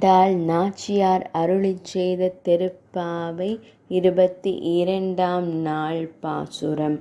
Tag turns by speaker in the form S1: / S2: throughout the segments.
S1: ஆண்டாள் நாச்சியார் அருளிச் செய்த திருப்பாவை 22ஆம் நாள் பாசுரம்.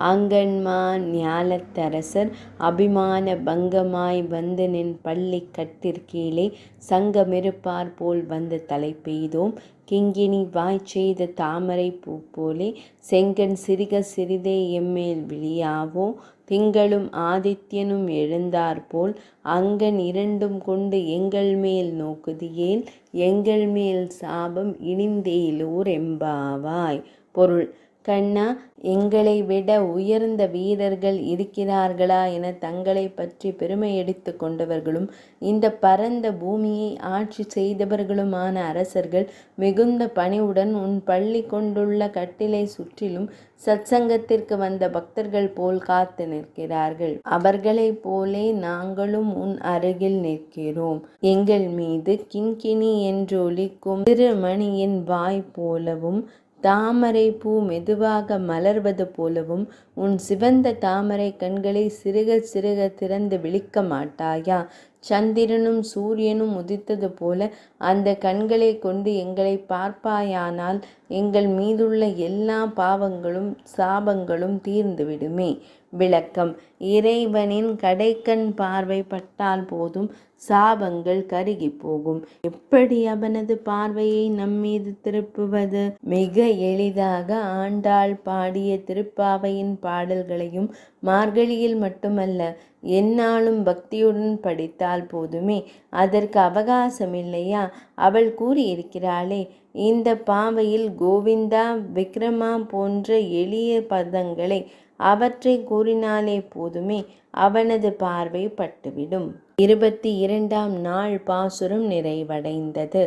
S1: அங்கண்மா ஞாலத்தரசர் அபிமான பங்கமாய் வந்து நின் பள்ளிக் கட்டிற்கீழே சங்கமிருப்பார் போல் வந்து தலை பெய்தோம். கிங்கிணி வாய்ச்செய்த தாமரைப் பூப்போலே செங்கண் சிரிக சிறிதே எம்மேல் விழியாவோ. திங்களும் ஆதித்யனும் எழுந்தாற்போல் அங்கண் இரண்டும் கொண்டு எங்கள் மேல் நோக்குதியேல் எங்கள் மேல் சாபம் இழிந்தேலோர் எம்பாவாய். பொருள்: கண்ணா, எங்களை விட உயர்ந்த வீரர்கள் இருக்கிறார்களா என தங்களை பற்றி பெருமையடித்து கொண்டவர்களும் இந்த பரந்த பூமியை ஆட்சி செய்தவர்களுமான அரசர்கள் மிகுந்த பணிவுடன் உன் பள்ளி கொண்டுள்ள கட்டிலை சுற்றிலும் சத்சங்கத்திற்கு வந்த பக்தர்கள் போல் காத்து நிற்கிறார்கள். அவர்களைப் போலே நாங்களும் உன் அருகில் நிற்கிறோம். எங்கள் மீது கிண்கிணி என்று ஒலிக்கும் திருமணியின் வாய் போலவும் தாமரை பூ மெதுவாக மலர்வது போலவும் உன் சிவந்த தாமரை கண்களை சிறுக சிறுக திறந்து விழிக்க மாட்டாயா? சந்திரனும் சூரியனும் உதித்தது போல அந்த கண்களை கொண்டு எங்களை பார்ப்பாயானால் எங்கள் மீதுள்ள எல்லா பாவங்களும் சாபங்களும் தீர்ந்துவிடுமே. விளக்கம்: இறைவனின் கடைக்கண் பார்வை பட்டால் போதும் சாபங்கள் கருகி போகும். எப்படி அவனது பார்வையை நம்மீது திருப்புவது? மிக எளிதாக ஆண்டாள் பாடிய திருப்பாவையின் பாடல்களையும் மார்கழியில் மட்டுமல்ல, எந்நாளும் பக்தியுடன் படித்தால் போதுமே. அதற்கு அவகாசமில்லையா? அவள் கூறியிருக்கிறாளே, இந்த பாவையில் கோவிந்தா, விக்ரமா போன்ற எளிய பதங்களை அவற்றை கூறினாலே போதுமே, அவனது பார்வை பட்டுவிடும். 22ஆம் நாள் பாசுரம் நிறைவடைந்தது.